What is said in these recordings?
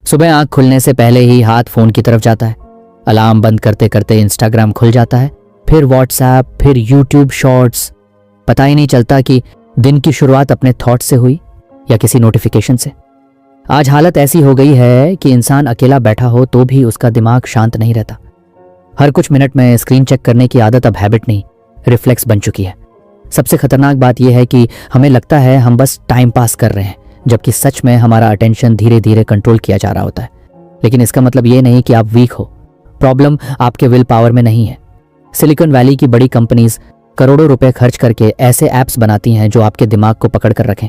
सुबह आंख खुलने से पहले ही हाथ फोन की तरफ जाता है। अलार्म बंद करते करते इंस्टाग्राम खुल जाता है, फिर व्हाट्सएप, फिर यूट्यूब शॉर्ट्स। पता ही नहीं चलता कि दिन की शुरुआत अपने थॉट से हुई या किसी नोटिफिकेशन से। आज हालत ऐसी हो गई है कि इंसान अकेला बैठा हो तो भी उसका दिमाग शांत नहीं रहता। हर कुछ मिनट में स्क्रीन चेक करने की आदत अब हैबिट नहीं, रिफ्लेक्स बन चुकी है। सबसे खतरनाक बात यह है कि हमें लगता है हम बस टाइम पास कर रहे हैं, जबकि सच में हमारा अटेंशन धीरे धीरे कंट्रोल किया जा रहा होता है। लेकिन इसका मतलब ये नहीं कि आप वीक हो। प्रॉब्लम आपके विल पावर में नहीं है। सिलिकॉन वैली की बड़ी कंपनीज करोड़ों रुपए खर्च करके ऐसे ऐप्स बनाती हैं जो आपके दिमाग को पकड़ कर रखें।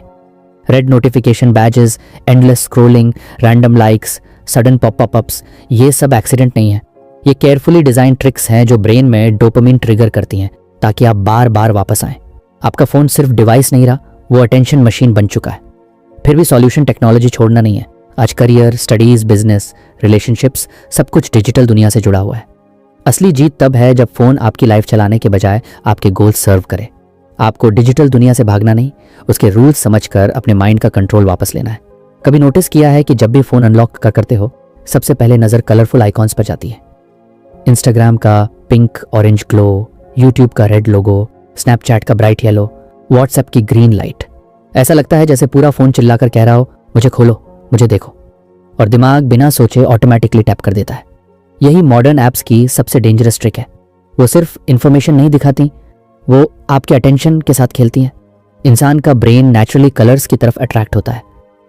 Red notification badges, endless scrolling, random likes, sudden popups, ये सब एक्सीडेंट नहीं है। ये केयरफुली डिजाइन ट्रिक्स हैं जो ब्रेन में डोपामिन ट्रिगर करती हैं ताकि आप बार बार वापस आएं। आपका फोन सिर्फ डिवाइस नहीं रहा, वो अटेंशन मशीन बन चुका है। फिर भी सॉल्यूशन टेक्नोलॉजी छोड़ना नहीं है। आज करियर, स्टडीज, बिजनेस, रिलेशनशिप्स, सब कुछ डिजिटल दुनिया से जुड़ा हुआ है। असली जीत तब है जब फोन आपकी लाइफ चलाने के बजाय आपके गोल सर्व करे। आपको डिजिटल दुनिया से भागना नहीं, उसके रूल्स समझकर अपने माइंड का कंट्रोल वापस लेना है। कभी नोटिस किया है कि जब भी फोन अनलॉक करते हो, सबसे पहले नजर कलरफुल आइकॉन्स पर जाती है। इंस्टाग्राम का पिंक ऑरेंज ग्लो, यूट्यूब का रेड लोगो, स्नैपचैट का ब्राइट येलो, व्हाट्सएप की ग्रीन लाइट। ऐसा लगता है जैसे पूरा फोन चिल्लाकर कह रहा हो, मुझे खोलो, मुझे देखो। और दिमाग बिना सोचे ऑटोमेटिकली टैप कर देता है। यही मॉडर्न ऐप्स की सबसे डेंजरस ट्रिक है। वो सिर्फ इंफॉर्मेशन नहीं दिखाती, वो आपके अटेंशन के साथ खेलती हैं। इंसान का ब्रेन नेचुरली कलर्स की तरफ अट्रैक्ट होता है,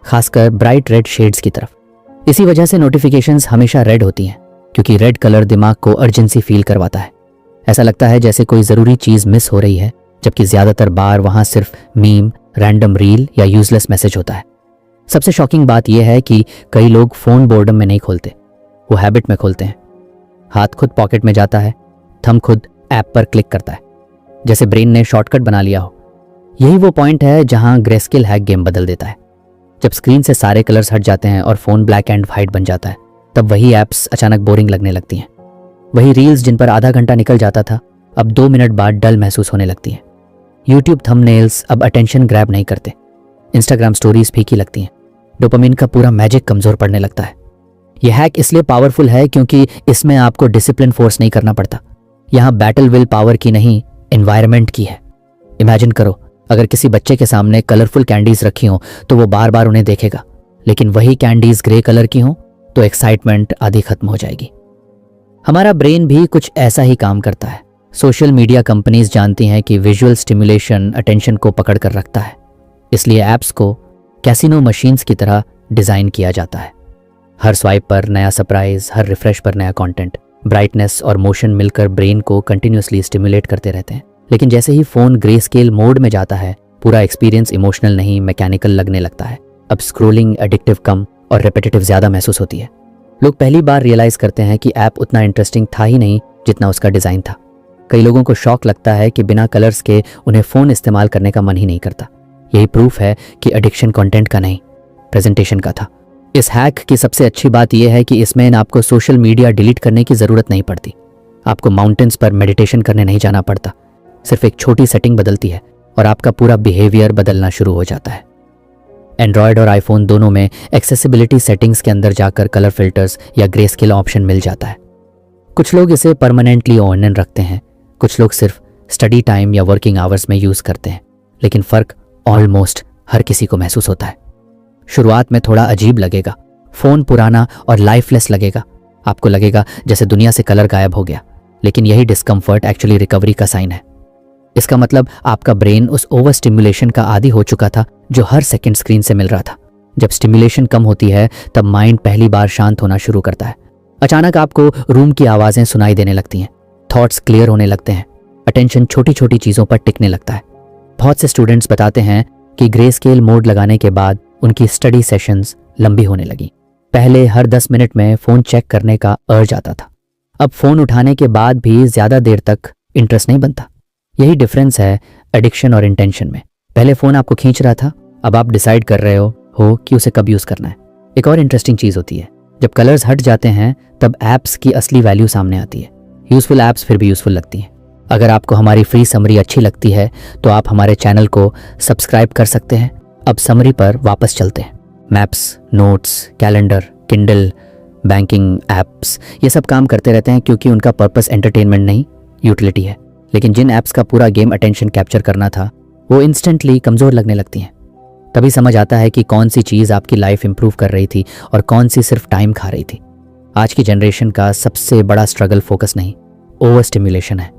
खासकर ब्राइट रेड शेड्स की तरफ। इसी वजह से नोटिफिकेशंस हमेशा रेड होती हैं, क्योंकि रेड कलर दिमाग को अर्जेंसी फील करवाता है। ऐसा लगता है जैसे कोई जरूरी चीज मिस हो रही है, जबकि ज्यादातर बार वहां सिर्फ मीम, रैंडम रील या यूजलेस मैसेज होता है। सबसे शॉकिंग बात यह है कि कई लोग फोन बोर्डम में नहीं खोलते, वो हैबिट में खोलते हैं। हाथ खुद पॉकेट में जाता है, थंब खुद ऐप पर क्लिक करता है, जैसे ब्रेन ने शॉर्टकट बना लिया हो। यही वो पॉइंट है जहां ग्रेस्केल हैक गेम बदल देता है। जब स्क्रीन से सारे कलर्स हट जाते हैं और फोन ब्लैक एंड व्हाइट बन जाता है, तब वही ऐप्स अचानक बोरिंग लगने लगती हैं। वही रील्स जिन पर आधा घंटा निकल जाता था, अब 2 मिनट बाद डल महसूस होने लगती हैं। यूट्यूब थंबनेल्स अब अटेंशन ग्रैब नहीं करते। इंस्टाग्राम स्टोरीज फीकी लगती हैं। डोपामिन का पूरा मैजिक कमजोर पड़ने लगता है। यह हैक इसलिए पावरफुल है क्योंकि इसमें आपको डिसिप्लिन फोर्स नहीं करना पड़ता। यहाँ बैटल विल पावर की नहीं, एनवायरनमेंट की है। इमेजिन करो, अगर किसी बच्चे के सामने कलरफुल कैंडीज रखी हो तो वो बार बार उन्हें देखेगा, लेकिन वही कैंडीज ग्रे कलर की हो तो एक्साइटमेंट आधी खत्म हो जाएगी। हमारा ब्रेन भी कुछ ऐसा ही काम करता है। सोशल मीडिया कंपनीज जानती हैं कि विजुअल स्टिमुलेशन अटेंशन को पकड़ कर रखता है, इसलिए ऐप्स को कैसीनो मशीन्स की तरह डिजाइन किया जाता है। हर स्वाइप पर नया सरप्राइज, हर रिफ्रेश पर नया कंटेंट, ब्राइटनेस और मोशन मिलकर ब्रेन को कंटिन्यूअसली स्टिमुलेट करते रहते हैं। लेकिन जैसे ही फोन ग्रे स्केल मोड में जाता है, पूरा एक्सपीरियंस इमोशनल नहीं, मैकेनिकल लगने लगता है। अब स्क्रोलिंग एडिक्टिव कम और रिपीटेटिव ज्यादा महसूस होती है। लोग पहली बार रियलाइज करते हैं कि ऐप उतना इंटरेस्टिंग था ही नहीं जितना उसका डिजाइन था। कई लोगों को शॉक लगता है कि बिना कलर्स के उन्हें फोन इस्तेमाल करने का मन ही नहीं करता। यही प्रूफ है कि एडिक्शन कंटेंट का नहीं, प्रेजेंटेशन का था। इस हैक की सबसे अच्छी बात यह है कि इसमें आपको सोशल मीडिया डिलीट करने की जरूरत नहीं पड़ती। आपको माउंटेन्स पर मेडिटेशन करने नहीं जाना पड़ता। सिर्फ एक छोटी सेटिंग बदलती है और आपका पूरा बिहेवियर बदलना शुरू हो जाता है। एंड्रॉयड और आईफोन दोनों में एक्सेसिबिलिटी सेटिंग्स के अंदर जाकर कलर फिल्टर्स या ग्रे स्केल ऑप्शन मिल जाता है। कुछ लोग इसे परमानेंटली ऑन रखते हैं, कुछ लोग सिर्फ स्टडी टाइम या वर्किंग आवर्स में यूज करते हैं, लेकिन फर्क ऑलमोस्ट हर किसी को महसूस होता है। शुरुआत में थोड़ा अजीब लगेगा, फोन पुराना और लाइफलेस लगेगा, आपको लगेगा जैसे दुनिया से कलर गायब हो गया, लेकिन यही डिस्कम्फर्ट एक्चुअली रिकवरी का साइन है। इसका मतलब आपका ब्रेन उस ओवर स्टिमुलेशन का आदी हो चुका था जो हर सेकंड स्क्रीन से मिल रहा था। जब स्टिमुलेशन कम होती है तब माइंड पहली बार शांत होना शुरू करता है। अचानक आपको रूम की आवाजें सुनाई देने लगती हैं, थॉट्स क्लियर होने लगते हैं, अटेंशन छोटी छोटी चीजों पर टिकने लगता है। बहुत से स्टूडेंट्स बताते हैं कि ग्रे स्केल मोड लगाने के बाद उनकी स्टडी सेशंस लंबी होने लगी। पहले हर 10 मिनट में फोन चेक करने का अर्ज आता था, अब फोन उठाने के बाद भी ज्यादा देर तक इंटरेस्ट नहीं बनता। यही डिफरेंस है एडिक्शन और इंटेंशन में। पहले फोन आपको खींच रहा था, अब आप डिसाइड कर रहे हो कि उसे कब यूज करना है। एक और इंटरेस्टिंग चीज होती है, जब कलर्स हट जाते हैं तब ऐप्स की असली वैल्यू सामने आती है। यूजफुल ऐप्स फिर भी यूजफुल लगती हैं। अगर आपको हमारी फ्री समरी अच्छी लगती है तो आप हमारे चैनल को सब्सक्राइब कर सकते हैं। अब समरी पर वापस चलते हैं। Maps, notes, calendar, Kindle, banking apps, ये सब काम करते रहते हैं क्योंकि उनका पर्पस एंटरटेनमेंट नहीं, यूटिलिटी है। लेकिन जिन ऐप्स का पूरा गेम अटेंशन कैप्चर करना था, वो इंस्टेंटली कमज़ोर लगने लगती हैं। तभी समझ आता है कि कौन सी चीज़ आपकी लाइफ इंप्रूव कर रही थी और कौन सी सिर्फ टाइम खा रही थी। आज की जनरेशन का सबसे बड़ा स्ट्रगल फोकस नहीं, ओवर स्टिमुलेशन है।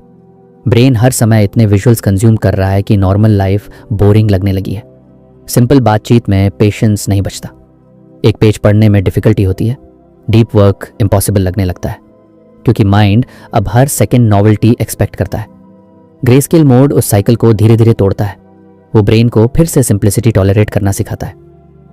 ब्रेन हर समय इतने विजुअल्स कंज्यूम कर रहा है कि नॉर्मल लाइफ बोरिंग लगने लगी है। सिंपल बातचीत में पेशेंस नहीं बचता, एक पेज पढ़ने में डिफ़िकल्टी होती है, डीप वर्क इम्पॉसिबल लगने लगता है, क्योंकि माइंड अब हर सेकंड नॉवेल्टी एक्सपेक्ट करता है। ग्रे स्केल मोड उस साइकिल को धीरे धीरे तोड़ता है। वो ब्रेन को फिर से सिंप्लिसिटी टॉलरेट करना सिखाता है।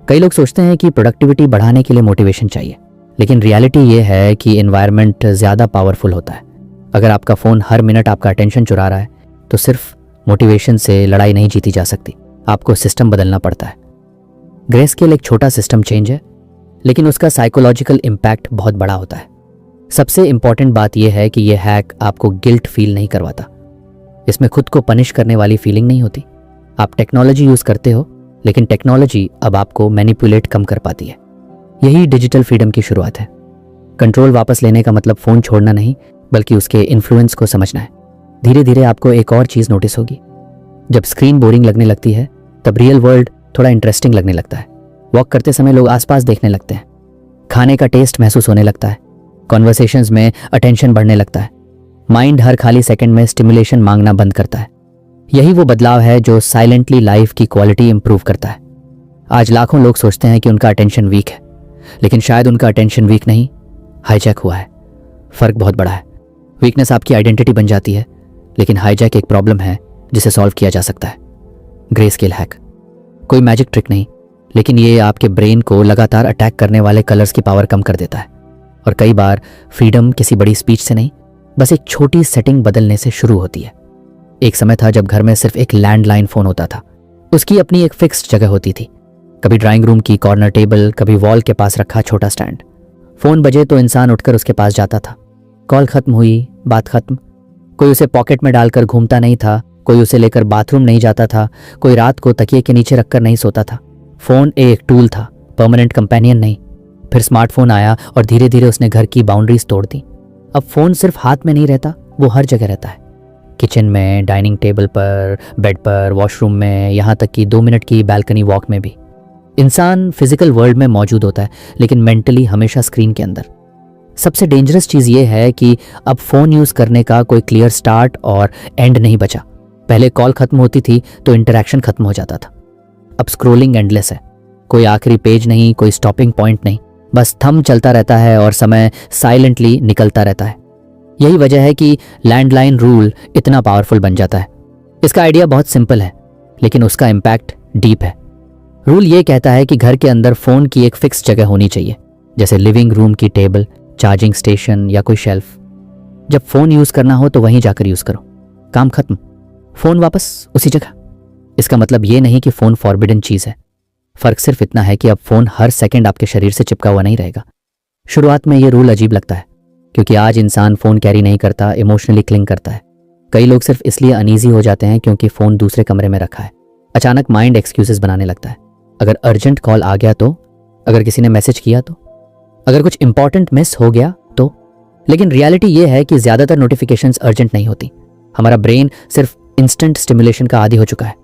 कई लोग सोचते हैं कि प्रोडक्टिविटी बढ़ाने के लिए मोटिवेशन चाहिए, लेकिन रियलिटी ये है कि एनवायरनमेंट ज़्यादा पावरफुल होता है। अगर आपका फ़ोन हर मिनट आपका अटेंशन चुरा रहा है, तो सिर्फ मोटिवेशन से लड़ाई नहीं जीती जा सकती, आपको सिस्टम बदलना पड़ता है। ग्रे स्केल एक छोटा सिस्टम चेंज है, लेकिन उसका साइकोलॉजिकल इम्पैक्ट बहुत बड़ा होता है। सबसे इंपॉर्टेंट बात यह है कि यह हैक आपको गिल्ट फील नहीं करवाता। इसमें खुद को पनिश करने वाली फीलिंग नहीं होती। आप टेक्नोलॉजी यूज़ करते हो, लेकिन टेक्नोलॉजी अब आपको मैनिपुलेट कम कर पाती है। यही डिजिटल फ्रीडम की शुरुआत है। कंट्रोल वापस लेने का मतलब फ़ोन छोड़ना नहीं, बल्कि उसके इन्फ्लुएंस को समझना है। धीरे धीरे आपको एक और चीज़ नोटिस होगी। जब स्क्रीन बोरिंग लगने लगती है, तब रियल वर्ल्ड थोड़ा इंटरेस्टिंग लगने लगता है। वॉक करते समय लोग आसपास देखने लगते हैं, खाने का टेस्ट महसूस होने लगता है, कॉन्वर्सेशंस में अटेंशन बढ़ने लगता है। माइंड हर खाली सेकंड में स्टिमुलेशन मांगना बंद करता है। यही वो बदलाव है जो साइलेंटली लाइफ की क्वालिटी इंप्रूव करता है। आज लाखों लोग सोचते हैं कि उनका अटेंशन वीक है, लेकिन शायद उनका अटेंशन वीक नहीं, हाईजैक हुआ है। फ़र्क बहुत बड़ा है। वीकनेस आपकी आइडेंटिटी बन जाती है, लेकिन हाईजैक एक प्रॉब्लम है जिसे सॉल्व किया जा सकता है। ग्रे स्केल हैक कोई मैजिक ट्रिक नहीं, लेकिन ये आपके ब्रेन को लगातार अटैक करने वाले कलर्स की पावर कम कर देता है। और कई बार फ्रीडम किसी बड़ी स्पीच से नहीं, बस एक छोटी सेटिंग बदलने से शुरू होती है। एक समय था जब घर में सिर्फ एक लैंडलाइन फ़ोन होता था। उसकी अपनी एक फिक्स्ड जगह होती थी, कभी ड्राइंग रूम की कॉर्नर टेबल, कभी वॉल के पास रखा छोटा स्टैंड। फ़ोन बजे तो इंसान उठकर उसके पास जाता था। कॉल खत्म हुई, बात खत्म। कोई उसे पॉकेट में डालकर घूमता नहीं था, कोई उसे लेकर बाथरूम नहीं जाता था, कोई रात को तकिए के नीचे रखकर नहीं सोता था। फ़ोन एक टूल था, परमानेंट कंपेनियन नहीं। फिर स्मार्टफोन आया और धीरे धीरे उसने घर की बाउंड्रीज तोड़ दी। अब फ़ोन सिर्फ हाथ में नहीं रहता, वो हर जगह रहता है। किचन में, डाइनिंग टेबल पर, बेड पर, वॉशरूम में, यहाँ तक कि 2 मिनट की बैल्कनी वॉक में भी। इंसान फिजिकल वर्ल्ड में मौजूद होता है, लेकिन मेंटली हमेशा स्क्रीन के अंदर। सबसे डेंजरस चीज़ ये है कि अब फ़ोन यूज़ करने का कोई क्लियर स्टार्ट और एंड नहीं बचा। पहले कॉल खत्म होती थी तो इंटरेक्शन खत्म हो जाता था। अब स्क्रोलिंग एंडलेस है, कोई आखिरी पेज नहीं, कोई स्टॉपिंग पॉइंट नहीं, बस थंब चलता रहता है और समय साइलेंटली निकलता रहता है। यही वजह है कि लैंडलाइन रूल इतना पावरफुल बन जाता है। इसका आइडिया बहुत सिंपल है, लेकिन उसका इम्पैक्ट डीप है। रूल ये कहता है कि घर के अंदर फ़ोन की एक फिक्स जगह होनी चाहिए, जैसे लिविंग रूम की टेबल, चार्जिंग स्टेशन या कोई शेल्फ। जब फ़ोन यूज़ करना हो तो वहीं जाकर यूज़ करो, काम खत्म, फ़ोन वापस उसी जगह। इसका मतलब ये नहीं कि फ़ोन फॉरबिडन चीज़ है। फ़र्क सिर्फ इतना है कि अब फ़ोन हर सेकंड आपके शरीर से चिपका हुआ नहीं रहेगा। शुरुआत में ये रूल अजीब लगता है, क्योंकि आज इंसान फ़ोन कैरी नहीं करता, इमोशनली क्लिंग करता है। कई लोग सिर्फ इसलिए अनईजी हो जाते हैं क्योंकि फ़ोन दूसरे कमरे में रखा है। अचानक माइंड एक्सक्यूजेस बनाने लगता है। अगर अर्जेंट कॉल आ गया तो, अगर किसी ने मैसेज किया तो, अगर कुछ इंपॉर्टेंट मिस हो गया तो। लेकिन रियलिटी ये है कि ज़्यादातर नोटिफिकेशंस अर्जेंट नहीं होती। हमारा ब्रेन सिर्फ इंस्टेंट स्टिमुलेशन का आदी हो चुका है।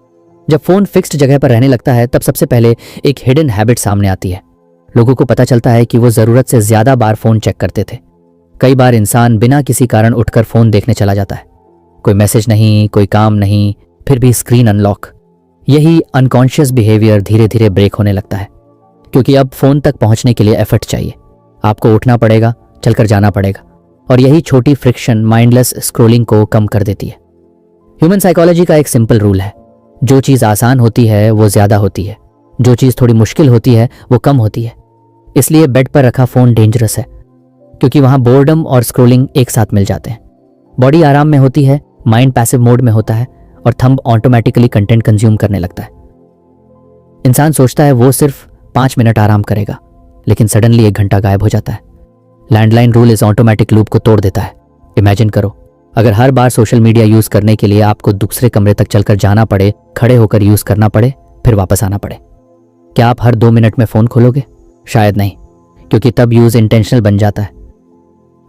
जब फ़ोन फिक्स्ड जगह पर रहने लगता है, तब सबसे पहले एक हिडन हैबिट सामने आती है। लोगों को पता चलता है कि वो ज़रूरत से ज़्यादा बार फ़ोन चेक करते थे। कई बार इंसान बिना किसी कारण उठकर फ़ोन देखने चला जाता है। कोई मैसेज नहीं, कोई काम नहीं, फिर भी स्क्रीन अनलॉक। यही अनकॉन्शियस बिहेवियर धीरे धीरे ब्रेक होने लगता है, क्योंकि अब फ़ोन तक पहुंचने के लिए एफर्ट चाहिए। आपको उठना पड़ेगा, चलकर जाना पड़ेगा, और यही छोटी फ्रिक्शन माइंडलेस स्क्रोलिंग को कम कर देती है। ह्यूमन साइकोलॉजी का एक सिंपल रूल है, जो चीज़ आसान होती है वो ज़्यादा होती है, जो चीज़ थोड़ी मुश्किल होती है वो कम होती है। इसलिए बेड पर रखा फ़ोन डेंजरस है, क्योंकि वहाँ बोर्डम और स्क्रोलिंग एक साथ मिल जाते हैं। बॉडी आराम में होती है, माइंड पैसिव मोड में होता है, और थंब ऑटोमेटिकली कंटेंट कंज्यूम करने लगता है। इंसान सोचता है वो सिर्फ 5 मिनट आराम करेगा, लेकिन सडनली 1 घंटा गायब हो जाता है। लैंडलाइन रूल इस ऑटोमेटिक लूप को तोड़ देता है। इमेजिन करो, अगर हर बार सोशल मीडिया यूज़ करने के लिए आपको दूसरे कमरे तक चलकर जाना पड़े, खड़े होकर यूज़ करना पड़े, फिर वापस आना पड़े। क्या आप हर 2 मिनट में फ़ोन खोलोगे? शायद नहीं, क्योंकि तब यूज इंटेंशनल बन जाता है।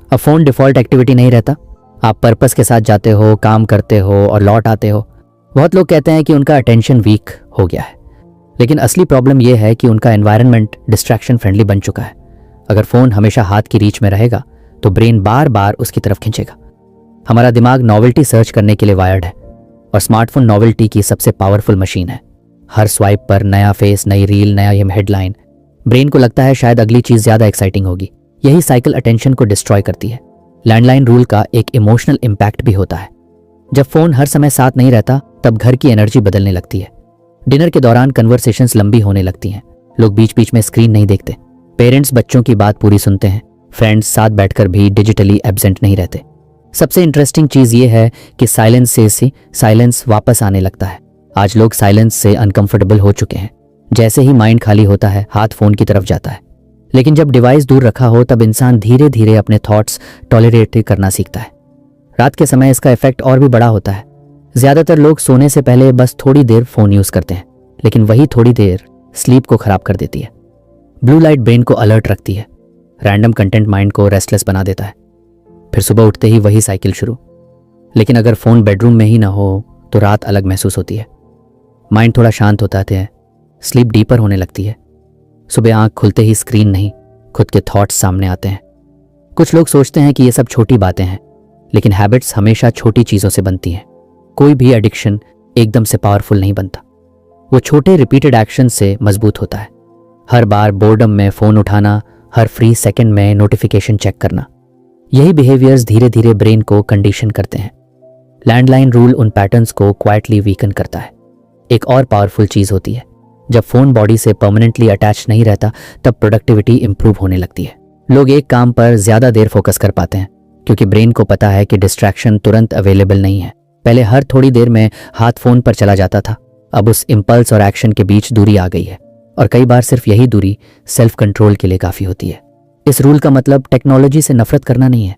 अब फोन डिफॉल्ट एक्टिविटी नहीं रहता, आप पर्पस के साथ जाते हो, काम करते हो और लौट आते हो। बहुत लोग कहते हैं कि उनका अटेंशन वीक हो गया है, लेकिन असली प्रॉब्लम यह है कि उनका एनवायरनमेंट डिस्ट्रैक्शन फ्रेंडली बन चुका है। अगर फोन हमेशा हाथ की रीच में रहेगा तो ब्रेन बार बार उसकी तरफ खींचेगा। हमारा दिमाग नॉवेल्टी सर्च करने के लिए वायर्ड है और स्मार्टफोन नॉवेल्टी की सबसे पावरफुल मशीन है। हर स्वाइप पर नया फेस, नई रील, नया हेडलाइन। ब्रेन को लगता है शायद अगली चीज ज्यादा एक्साइटिंग होगी। यही साइकिल अटेंशन को डिस्ट्रॉय करती है। लैंडलाइन रूल का एक इमोशनल इम्पैक्ट भी होता है। जब फोन हर समय साथ नहीं रहता तब घर की एनर्जी बदलने लगती है। डिनर के दौरान कन्वर्सेशंस लंबी होने लगती हैं। लोग बीच बीच में स्क्रीन नहीं देखते। पेरेंट्स बच्चों की बात पूरी सुनते हैं। फ्रेंड्स साथ बैठकर भी डिजिटली एब्सेंट नहीं रहते। सबसे इंटरेस्टिंग चीज ये है कि साइलेंस से साइलेंस वापस आने लगता है। आज लोग साइलेंस से अनकंफर्टेबल हो चुके हैं। जैसे ही माइंड खाली होता है, हाथ फोन की तरफ जाता है। लेकिन जब डिवाइस दूर रखा हो तब इंसान धीरे धीरे अपने थॉट्स टॉलरेट करना सीखता है। रात के समय इसका इफेक्ट और भी बड़ा होता है। ज्यादातर लोग सोने से पहले बस थोड़ी देर फोन यूज करते हैं, लेकिन वही थोड़ी देर स्लीप को खराब कर देती है। ब्लू लाइट ब्रेन को अलर्ट रखती है। रैंडम कंटेंट माइंड को रेस्टलेस बना देता है। फिर सुबह उठते ही वही साइकिल शुरू। लेकिन अगर फोन बेडरूम में ही ना हो तो रात अलग महसूस होती है। माइंड थोड़ा शांत होता है, स्लीप डीपर होने लगती है। सुबह आंख खुलते ही स्क्रीन नहीं, खुद के थॉट्स सामने आते हैं। कुछ लोग सोचते हैं कि ये सब छोटी बातें हैं, लेकिन हैबिट्स हमेशा छोटी चीजों से बनती हैं। कोई भी एडिक्शन एकदम से पावरफुल नहीं बनता, वो छोटे रिपीटेड एक्शन से मजबूत होता है। हर बार बोर्डम में फोन उठाना, हर फ्री सेकंड में नोटिफिकेशन चेक करना, यही बिहेवियर्स धीरे धीरे ब्रेन को कंडीशन करते हैं। लैंडलाइन रूल उन पैटर्न्स को क्वाइटली वीकन करता है। एक और पावरफुल चीज होती है, जब फोन बॉडी से परमानेंटली अटैच नहीं रहता तब प्रोडक्टिविटी इंप्रूव होने लगती है। लोग एक काम पर ज्यादा देर फोकस कर पाते हैं क्योंकि ब्रेन को पता है कि डिस्ट्रैक्शन तुरंत अवेलेबल नहीं है। पहले हर थोड़ी देर में हाथ फोन पर चला जाता था, अब उस इंपल्स और एक्शन के बीच दूरी आ गई है। और कई बार सिर्फ यही दूरी सेल्फ कंट्रोल के लिए काफी होती है। इस रूल का मतलब टेक्नोलॉजी से नफरत करना नहीं है।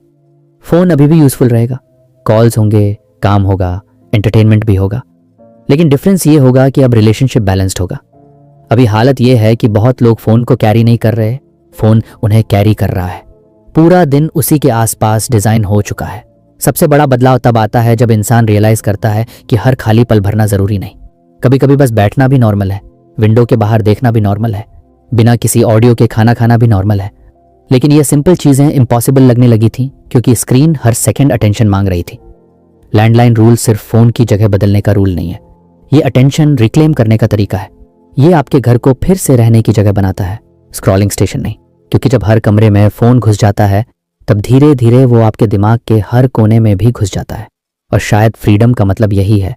फोन अभी भी यूजफुल रहेगा, कॉल्स होंगे, काम होगा, एंटरटेनमेंट भी होगा, लेकिन डिफरेंस ये होगा कि अब रिलेशनशिप बैलेंस्ड होगा। अभी हालत ये है कि बहुत लोग फोन को कैरी नहीं कर रहे, फोन उन्हें कैरी कर रहा है। पूरा दिन उसी के आसपास डिजाइन हो चुका है। सबसे बड़ा बदलाव तब आता है जब इंसान रियलाइज करता है कि हर खाली पल भरना जरूरी नहीं। कभी कभी बस बैठना भी नॉर्मल है, विंडो के बाहर देखना भी नॉर्मल है, बिना किसी ऑडियो के खाना खाना भी नॉर्मल है। लेकिन ये सिंपल चीजें इम्पॉसिबल लगने लगी थी क्योंकि स्क्रीन हर सेकंड अटेंशन मांग रही थी। लैंडलाइन रूल सिर्फ फोन की जगह बदलने का रूल नहीं है, ये अटेंशन रिक्लेम करने का तरीका है। ये आपके घर को फिर से रहने की जगह बनाता है, स्क्रॉलिंग स्टेशन नहीं। क्योंकि जब हर कमरे में फोन घुस जाता है तब धीरे धीरे वो आपके दिमाग के हर कोने में भी घुस जाता है। और शायद फ्रीडम का मतलब यही है,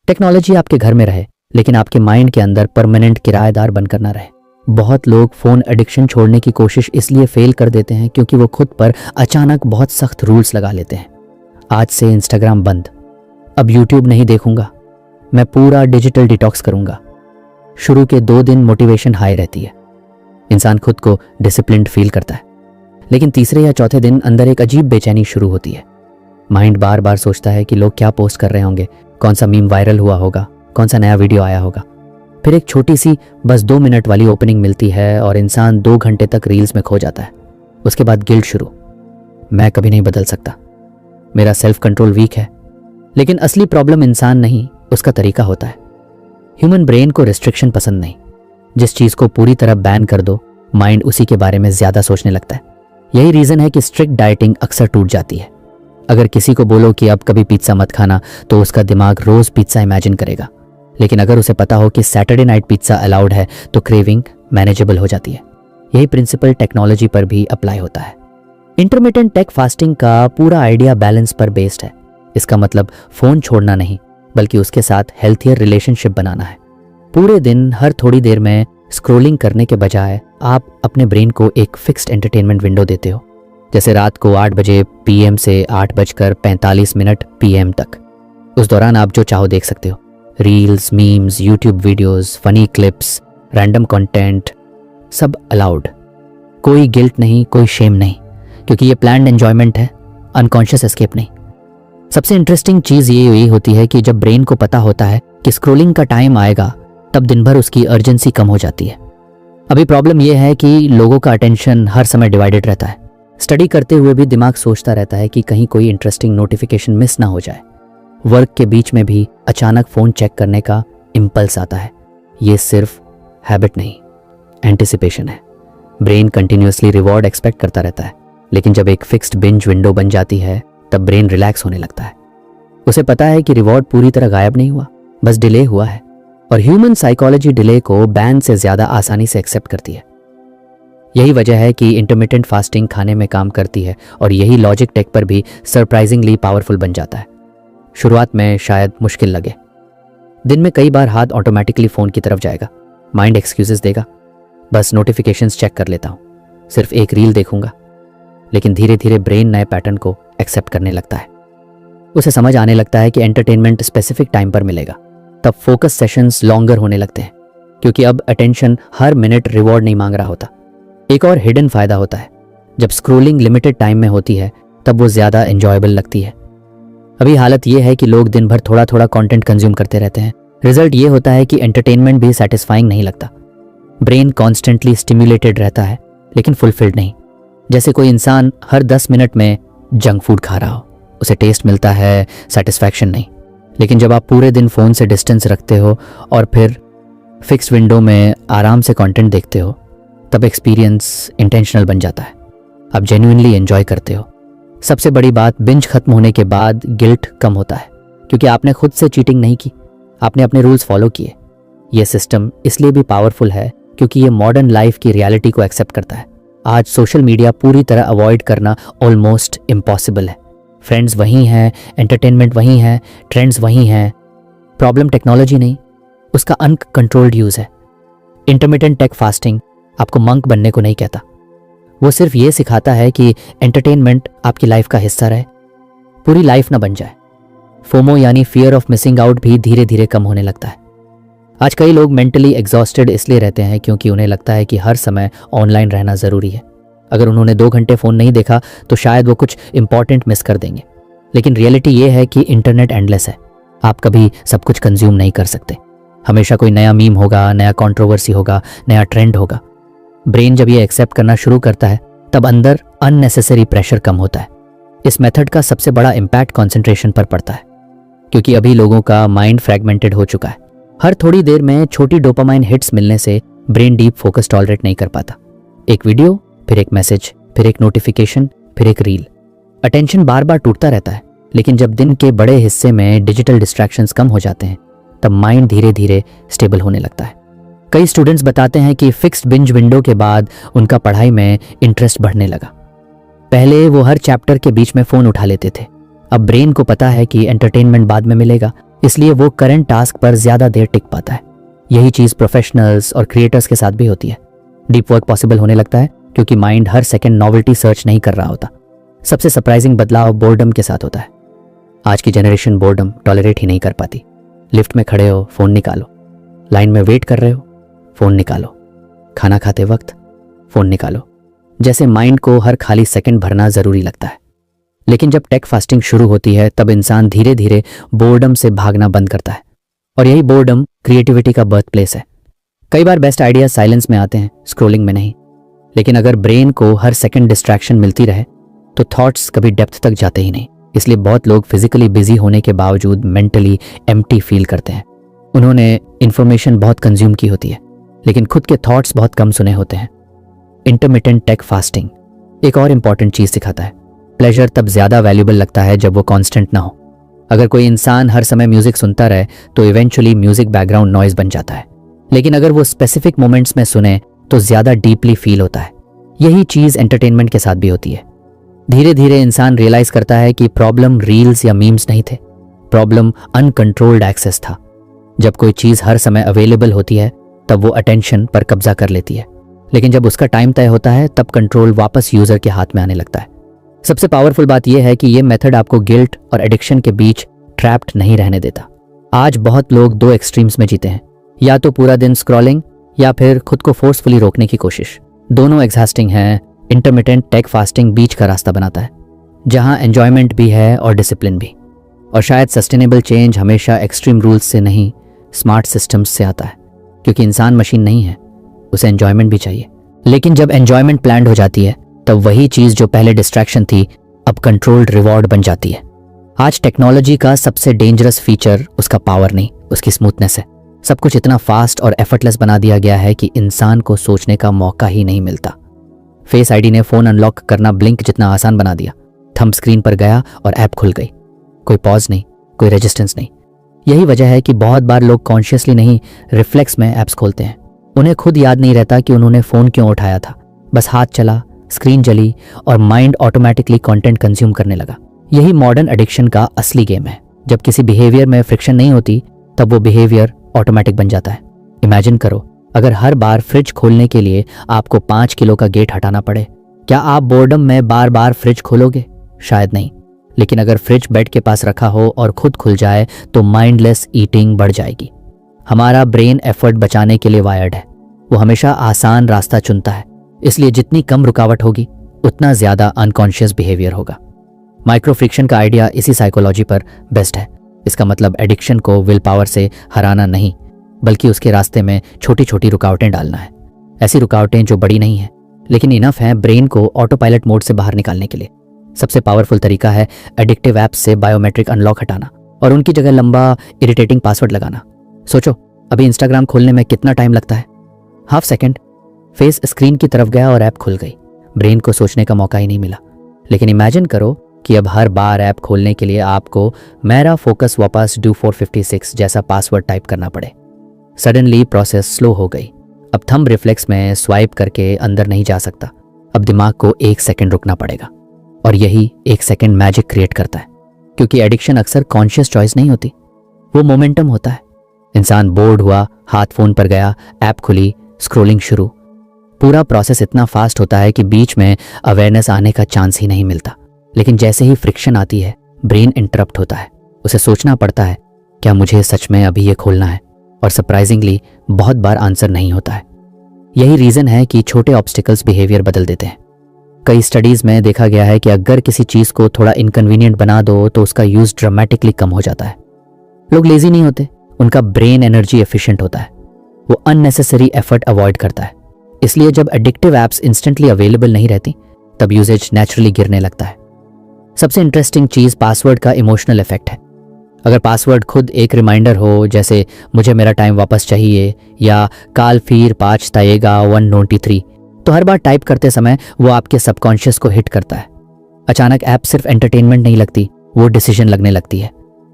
टेक्नोलॉजी आपके घर में रहे लेकिन आपके माइंड के अंदर परमानेंट किराएदार बनकर ना रहे। बहुत लोग फोन एडिक्शन छोड़ने की कोशिश इसलिए फेल कर देते हैं क्योंकि वो खुद पर अचानक बहुत सख्त रूल्स लगा लेते हैं। आज से इंस्टाग्राम बंद, अब यूट्यूब नहीं देखूंगा, मैं पूरा डिजिटल डिटॉक्स करूंगा। शुरू के 2 दिन मोटिवेशन हाई रहती है, इंसान खुद को डिसिप्लिन्ड फील करता है, लेकिन तीसरे या चौथे दिन अंदर एक अजीब बेचैनी शुरू होती है। माइंड बार बार सोचता है कि लोग क्या पोस्ट कर रहे होंगे, कौन सा मीम वायरल हुआ होगा, कौन सा नया वीडियो आया होगा। फिर एक छोटी सी बस 2 मिनट वाली ओपनिंग मिलती है और इंसान 2 घंटे तक रील्स में खो जाता है। उसके बाद गिल्ट शुरू, मैं कभी नहीं बदल सकता, मेरा सेल्फ कंट्रोल वीक है। लेकिन असली प्रॉब्लम इंसान नहीं, उसका तरीका होता है। ह्यूमन ब्रेन को रिस्ट्रिक्शन पसंद नहीं। जिस चीज को पूरी तरह बैन कर दो, माइंड उसी के बारे में ज्यादा सोचने लगता है। यही रीजन है कि स्ट्रिक्ट डाइटिंग अक्सर टूट जाती है। अगर किसी को बोलो कि अब कभी पिज्जा मत खाना तो उसका दिमाग रोज पिज्जा इमेजिन करेगा। लेकिन अगर उसे पता हो कि सैटरडे नाइट पिज्जा अलाउड है तो क्रेविंग मैनेजेबल हो जाती है। यही प्रिंसिपल टेक्नोलॉजी पर भी अप्लाई होता है। इंटरमिटेंट टेक फास्टिंग का पूरा आइडिया बैलेंस पर बेस्ड है। इसका मतलब फोन छोड़ना नहीं, बल्कि उसके साथ हेल्थियर रिलेशनशिप बनाना है। पूरे दिन हर थोड़ी देर में स्क्रोलिंग करने के बजाय आप अपने ब्रेन को एक फिक्स्ड एंटरटेनमेंट विंडो देते हो, जैसे रात को 8 बजे PM से 8:45 PM तक। उस दौरान आप जो चाहो देख सकते हो, reels, memes, YouTube videos, funny clips, random content, सब अलाउड। कोई गिल्ट नहीं, कोई शेम नहीं, क्योंकि ये प्लान्ड एंजॉयमेंट है, अनकॉन्शियस एस्केप नहीं। सबसे इंटरेस्टिंग चीज ये होती है कि जब ब्रेन को पता होता है कि स्क्रोलिंग का टाइम आएगा तब दिन भर उसकी अर्जेंसी कम हो जाती है। अभी प्रॉब्लम यह है कि लोगों का अटेंशन हर समय डिवाइडेड रहता है। स्टडी करते हुए भी दिमाग सोचता रहता है कि कहीं कोई इंटरेस्टिंग नोटिफिकेशन मिस ना हो जाए। वर्क के बीच में भी अचानक फ़ोन चेक करने का इम्पल्स आता है। ये सिर्फ हैबिट नहीं, एंटिसिपेशन है। ब्रेन कंटिन्यूअसली रिवॉर्ड एक्सपेक्ट करता रहता है, लेकिन जब एक फिक्स्ड बिंज विंडो बन जाती है तब ब्रेन रिलैक्स होने लगता है। उसे पता है कि रिवॉर्ड पूरी तरह गायब नहीं हुआ, बस डिले हुआ है। और ह्यूमन साइकोलॉजी डिले को बैन से ज़्यादा आसानी से एक्सेप्ट करती है। यही वजह है कि इंटरमिटेंट फास्टिंग खाने में काम करती है, और यही लॉजिक टेक पर भी सरप्राइजिंगली पावरफुल बन जाता है। शुरुआत में शायद मुश्किल लगे। दिन में कई बार हाथ ऑटोमेटिकली फ़ोन की तरफ जाएगा, माइंड एक्सक्यूजेस देगा, बस नोटिफिकेशंस चेक कर लेता हूँ, सिर्फ एक रील देखूंगा। लेकिन धीरे धीरे ब्रेन नए पैटर्न को एक्सेप्ट करने लगता है। उसे समझ आने लगता है कि एंटरटेनमेंट स्पेसिफिक टाइम पर मिलेगा। तब फोकस सेशंस लॉन्गर होने लगते हैं, क्योंकि अब अटेंशन हर मिनट रिवॉर्ड नहीं मांग रहा होता। एक और हिडन फायदा होता है, जब स्क्रोलिंग लिमिटेड टाइम में होती है तब वो ज़्यादा एंजॉयबल लगती है। अभी हालत ये है कि लोग दिन भर थोड़ा थोड़ा कंटेंट कंज्यूम करते रहते हैं। रिजल्ट ये होता है कि एंटरटेनमेंट भी सेटिस्फाइंग नहीं लगता। ब्रेन कॉन्स्टेंटली स्टिम्युलेटेड रहता है, लेकिन फुलफिल्ड नहीं। जैसे कोई इंसान हर 10 मिनट में जंक फूड खा रहा हो, उसे टेस्ट मिलता है, सेटिस्फैक्शन नहीं। लेकिन जब आप पूरे दिन फ़ोन से डिस्टेंस रखते हो और फिर फिक्स विंडो में आराम से कंटेंट देखते हो, तब एक्सपीरियंस इंटेंशनल बन जाता है। आप जेन्युइनली एंजॉय करते हो। सबसे बड़ी बात, बिंज खत्म होने के बाद गिल्ट कम होता है, क्योंकि आपने खुद से चीटिंग नहीं की, आपने अपने रूल्स फॉलो किए। यह सिस्टम इसलिए भी पावरफुल है क्योंकि ये मॉडर्न लाइफ की रियलिटी को एक्सेप्ट करता है। आज सोशल मीडिया पूरी तरह अवॉइड करना ऑलमोस्ट इम्पॉसिबल है। फ्रेंड्स वहीं हैं, एंटरटेनमेंट वहीं है, ट्रेंड्स वहीं हैं। प्रॉब्लम टेक्नोलॉजी नहीं, उसका अनकंट्रोल्ड यूज़ है। इंटरमिटेंट टेक फास्टिंग आपको मंक बनने को नहीं कहता, वो सिर्फ ये सिखाता है कि एंटरटेनमेंट आपकी लाइफ का हिस्सा रहे, पूरी लाइफ ना बन जाए। फोमो यानी फियर ऑफ मिसिंग आउट भी धीरे धीरे कम होने लगता है। आज कई लोग मेंटली एग्जॉस्टेड इसलिए रहते हैं क्योंकि उन्हें लगता है कि हर समय ऑनलाइन रहना ज़रूरी है। अगर उन्होंने 2 घंटे फ़ोन नहीं देखा तो शायद वो कुछ इंपॉर्टेंट मिस कर देंगे। लेकिन रियलिटी ये है कि इंटरनेट एंडलेस है। आप कभी सब कुछ कंज्यूम नहीं कर सकते। हमेशा कोई नया मीम होगा, नया कंट्रोवर्सी होगा, नया ट्रेंड होगा। ब्रेन जब ये एक्सेप्ट करना शुरू करता है तब अंदर अननेसेसरी प्रेशर कम होता है। इस मेथड का सबसे बड़ा इम्पैक्ट कंसंट्रेशन पर पड़ता है, क्योंकि अभी लोगों का माइंड फ्रैगमेंटेड हो चुका है। हर थोड़ी देर में छोटी डोपामाइन हिट्स मिलने से ब्रेन डीप फोकस टॉलरेट नहीं कर पाता। एक वीडियो, फिर एक मैसेज, फिर एक नोटिफिकेशन, फिर एक रील। अटेंशन बार बार टूटता रहता है। लेकिन जब दिन के बड़े हिस्से में डिजिटल डिस्ट्रैक्शंस कम हो जाते हैं तब माइंड धीरे धीरे स्टेबल होने लगता है। कई स्टूडेंट्स बताते हैं कि फिक्स्ड बिंज विंडो के बाद उनका पढ़ाई में इंटरेस्ट बढ़ने लगा। पहले वो हर चैप्टर के बीच में फ़ोन उठा लेते थे। अब ब्रेन को पता है कि एंटरटेनमेंट बाद में मिलेगा, इसलिए वो करंट टास्क पर ज़्यादा देर टिक पाता है। यही चीज़ प्रोफेशनल्स और क्रिएटर्स के साथ भी होती है। डीप वर्क पॉसिबल होने लगता है क्योंकि माइंड हर सेकंड नॉवेल्टी सर्च नहीं कर रहा होता। सबसे सरप्राइजिंग बदलाव बोर्डम के साथ होता है। आज की जनरेशन बोर्डम टॉलरेट ही नहीं कर पाती। लिफ्ट में खड़े हो, फ़ोन निकालो। लाइन में वेट कर रहे हो, फ़ोन निकालो। खाना खाते वक्त फ़ोन निकालो। जैसे माइंड को हर खाली सेकंड भरना ज़रूरी लगता है। लेकिन जब टेक फास्टिंग शुरू होती है तब इंसान धीरे धीरे बोर्डम से भागना बंद करता है। और यही बोर्डम क्रिएटिविटी का बर्थ प्लेस है। कई बार बेस्ट आइडिया साइलेंस में आते हैं, स्क्रोलिंग में नहीं। लेकिन अगर ब्रेन को हर सेकंड डिस्ट्रैक्शन मिलती रहे तो थॉट्स कभी डेप्थ तक जाते ही नहीं। इसलिए बहुत लोग फिजिकली बिजी होने के बावजूद मेंटली एम्प्टी फील करते हैं। उन्होंने इंफॉर्मेशन बहुत कंज्यूम की होती है, लेकिन खुद के थॉट्स बहुत कम सुने होते हैं। इंटरमिटेंट टेक फास्टिंग एक और इंपॉर्टेंट चीज़ सिखाता है। प्लेजर तब ज़्यादा वैल्यूबल लगता है जब वो कांस्टेंट ना हो। अगर कोई इंसान हर समय म्यूजिक सुनता रहे तो इवेंचुअली म्यूजिक बैकग्राउंड नॉइज बन जाता है। लेकिन अगर वो स्पेसिफिक मोमेंट्स में सुने तो ज़्यादा डीपली फील होता है। यही चीज़ एंटरटेनमेंट के साथ भी होती है। धीरे धीरे इंसान रियलाइज करता है कि प्रॉब्लम रील्स या मीम्स नहीं थे, प्रॉब्लम अनकंट्रोल्ड एक्सेस था। जब कोई चीज़ हर समय अवेलेबल होती है तब वो अटेंशन पर कब्जा कर लेती है, लेकिन जब उसका टाइम तय होता है तब कंट्रोल वापस यूज़र के हाथ में आने लगता है। सबसे पावरफुल बात यह है कि यह मेथड आपको गिल्ट और एडिक्शन के बीच ट्रैप्ड नहीं रहने देता। आज बहुत लोग 2 एक्सट्रीम्स में जीते हैं, या तो पूरा दिन स्क्रॉलिंग या फिर खुद को फोर्सफुली रोकने की कोशिश। दोनों एग्जॉस्टिंग हैं। इंटरमिटेंट टेक फास्टिंग बीच का रास्ता बनाता है, जहां एंजॉयमेंट भी है और डिसिप्लिन भी। और शायद सस्टेनेबल चेंज हमेशा एक्सट्रीम रूल्स से नहीं, स्मार्ट सिस्टम्स से आता है, क्योंकि इंसान मशीन नहीं है, उसे एंजॉयमेंट भी चाहिए। लेकिन जब एंजॉयमेंट प्लान्ड हो जाती है तब वही चीज जो पहले डिस्ट्रैक्शन थी अब कंट्रोल्ड रिवॉर्ड बन जाती है। आज टेक्नोलॉजी का सबसे डेंजरस फीचर उसका पावर नहीं, उसकी स्मूथनेस है। सब कुछ इतना फास्ट और एफर्टलेस बना दिया गया है कि इंसान को सोचने का मौका ही नहीं मिलता। फेस आईडी ने फोन अनलॉक करना ब्लिंक जितना आसान बना दिया। थंब स्क्रीन पर गया और ऐप खुल गई। कोई पॉज नहीं, कोई रेजिस्टेंस नहीं। यही वजह है कि बहुत बार लोग कॉन्शियसली नहीं, रिफ्लेक्स में ऐप्स खोलते हैं। उन्हें खुद याद नहीं रहता कि उन्होंने फोन क्यों उठाया था। बस हाथ चला, स्क्रीन जली और माइंड ऑटोमेटिकली कंटेंट कंज्यूम करने लगा। यही मॉडर्न एडिक्शन का असली गेम है। जब किसी बिहेवियर में फ्रिक्शन नहीं होती तब वो बिहेवियर ऑटोमेटिक बन जाता है। इमेजिन करो, अगर हर बार फ्रिज खोलने के लिए आपको 5 किलो का गेट हटाना पड़े, क्या आप बोर्डम में बार बार फ्रिज खोलोगे? शायद नहीं। लेकिन अगर फ्रिज बेड के पास रखा हो और खुद खुल जाए तो माइंडलेस ईटिंग बढ़ जाएगी। हमारा ब्रेन एफर्ट बचाने के लिए वायर्ड है। वो हमेशा आसान रास्ता चुनता है, इसलिए जितनी कम रुकावट होगी उतना ज्यादा अनकॉन्शियस बिहेवियर होगा। माइक्रो फ्रिक्शन का आइडिया इसी साइकोलॉजी पर बेस्ड है। इसका मतलब एडिक्शन को विल पावर से हराना नहीं, बल्कि उसके रास्ते में छोटी छोटी रुकावटें डालना है। ऐसी रुकावटें जो बड़ी नहीं हैं लेकिन इनफ हैं ब्रेन को ऑटो पायलट मोड से बाहर निकालने के लिए। सबसे पावरफुल तरीका है एडिक्टिव ऐप्स से बायोमेट्रिक अनलॉक हटाना और उनकी जगह लंबा इरिटेटिंग पासवर्ड लगाना। सोचो, अभी इंस्टाग्राम खोलने में कितना टाइम लगता है? Half second. फेस स्क्रीन की तरफ गया और ऐप खुल गई। ब्रेन को सोचने का मौका ही नहीं मिला। लेकिन इमेजिन करो कि अब हर बार ऐप खोलने के लिए आपको मेरा फोकस वापस डू 456 जैसा पासवर्ड टाइप करना पड़े। सडनली प्रोसेस स्लो हो गई। अब थंब रिफ्लेक्स में स्वाइप करके अंदर नहीं जा सकता। अब दिमाग को 1 सेकंड रुकना पड़ेगा और यही 1 सेकंड मैजिक क्रिएट करता है। क्योंकि एडिक्शन अक्सर कॉन्शियस चॉइस नहीं होती, वो मोमेंटम होता है। इंसान बोर्ड हुआ, हाथ फोन पर गया, ऐप खुली, स्क्रोलिंग शुरू। पूरा प्रोसेस इतना फास्ट होता है कि बीच में अवेयरनेस आने का चांस ही नहीं मिलता। लेकिन जैसे ही फ्रिक्शन आती है ब्रेन इंटरप्ट होता है। उसे सोचना पड़ता है, क्या मुझे सच में अभी ये खोलना है? और सरप्राइजिंगली बहुत बार आंसर नहीं होता है। यही रीजन है कि छोटे ऑब्स्टिकल्स बिहेवियर बदल देते हैं। कई स्टडीज में देखा गया है कि अगर किसी चीज को थोड़ा इनकन्वीनियंट बना दो तो उसका यूज ड्रामेटिकली कम हो जाता है। लोग लेजी नहीं होते, उनका ब्रेन एनर्जी एफिशिएंट होता है। वो अननेसेसरी एफर्ट अवॉइड करता है। इसलिए जब एडिक्टिव एप्स इंस्टेंटली अवेलेबल नहीं रहती तब यूजेज नेचुरली गिरने लगता है। सबसे इंटरेस्टिंग चीज पासवर्ड का इमोशनल इफेक्ट है। अगर पासवर्ड खुद एक रिमाइंडर हो, जैसे मुझे मेरा टाइम वापस चाहिए या काल फिर 5 ताएगा 193, तो हर बार टाइप करते समय वो आपके सबकॉन्शियस को हिट करता है। अचानक ऐप सिर्फ एंटरटेनमेंट नहीं लगती, वो डिसीजन लगने लगती है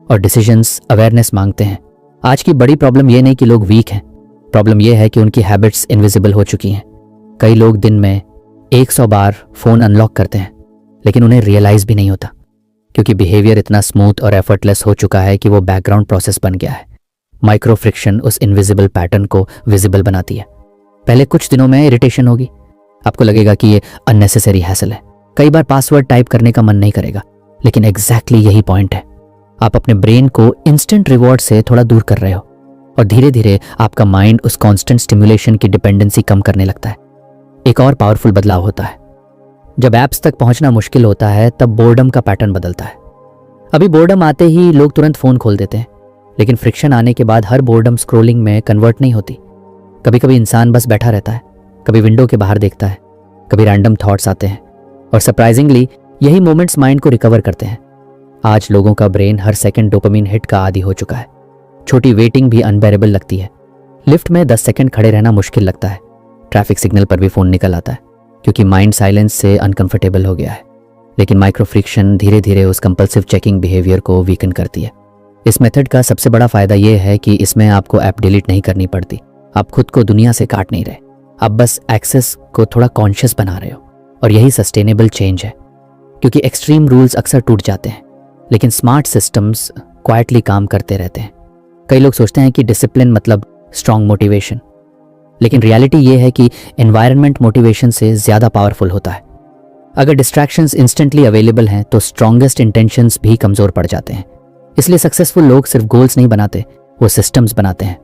और डिसीजंस अवेयरनेस मांगते हैं। आज की बड़ी प्रॉब्लम ये नहीं कि लोग वीक हैं, प्रॉब्लम ये है कि उनकी हैबिट्स इनविजिबल हो चुकी हैं। कई लोग दिन में 100 बार फोन अनलॉक करते हैं लेकिन उन्हें रियलाइज भी नहीं होता, क्योंकि बिहेवियर इतना स्मूथ और एफर्टलेस हो चुका है कि वो बैकग्राउंड प्रोसेस बन गया है। माइक्रो फ्रिक्शन उस इनविजिबल पैटर्न को विजिबल बनाती है। पहले कुछ दिनों में इरिटेशन होगी, आपको लगेगा कि ये अननेसेसरी हैसल है। कई बार पासवर्ड टाइप करने का मन नहीं करेगा, लेकिन एग्जैक्टली यही पॉइंट है। आप अपने ब्रेन को इंस्टेंट रिवॉर्ड से थोड़ा दूर कर रहे हो और धीरे धीरे आपका माइंड उस कांस्टेंट स्टिमुलेशन की डिपेंडेंसी कम करने लगता है। एक और पावरफुल बदलाव होता है। जब ऐप्स तक पहुंचना मुश्किल होता है तब बोर्डम का पैटर्न बदलता है। अभी बोर्डम आते ही लोग तुरंत फोन खोल देते हैं, लेकिन फ्रिक्शन आने के बाद हर बोर्डम स्क्रोलिंग में कन्वर्ट नहीं होती। कभी कभी इंसान बस बैठा रहता है, कभी विंडो के बाहर देखता है, कभी रैंडम थॉट्स आते हैं और सरप्राइजिंगली यही मोमेंट्स माइंड को रिकवर करते हैं। आज लोगों का ब्रेन हर सेकंड डोपामिन हिट का आदी हो चुका है। छोटी वेटिंग भी अनबेरेबल लगती है। लिफ्ट में 10 सेकंड खड़े रहना मुश्किल लगता है। ट्रैफिक सिग्नल पर भी फोन निकल आता है, क्योंकि माइंड साइलेंस से अनकंफर्टेबल हो गया है। लेकिन माइक्रो फ्रिक्शन धीरे धीरे उस कंपल्सिव चेकिंग बिहेवियर को वीकन करती है। इस मेथड का सबसे बड़ा फायदा यह है कि इसमें आपको ऐप डिलीट नहीं करनी पड़ती। आप खुद को दुनिया से काट नहीं रहे, आप बस एक्सेस को थोड़ा कॉन्शियस बना रहे हो। और यही सस्टेनेबल चेंज है, क्योंकि एक्सट्रीम रूल्स अक्सर टूट जाते हैं लेकिन स्मार्ट सिस्टम्स क्वाइटली काम करते रहते हैं। कई लोग सोचते हैं कि डिसिप्लिन मतलब स्ट्रॉन्ग मोटिवेशन, लेकिन रियलिटी ये है कि एनवायरनमेंट मोटिवेशन से ज़्यादा पावरफुल होता है। अगर डिस्ट्रैक्शंस इंस्टेंटली अवेलेबल हैं तो स्ट्रॉन्गेस्ट इंटेंशंस भी कमज़ोर पड़ जाते हैं। इसलिए सक्सेसफुल लोग सिर्फ गोल्स नहीं बनाते, वो सिस्टम्स बनाते हैं।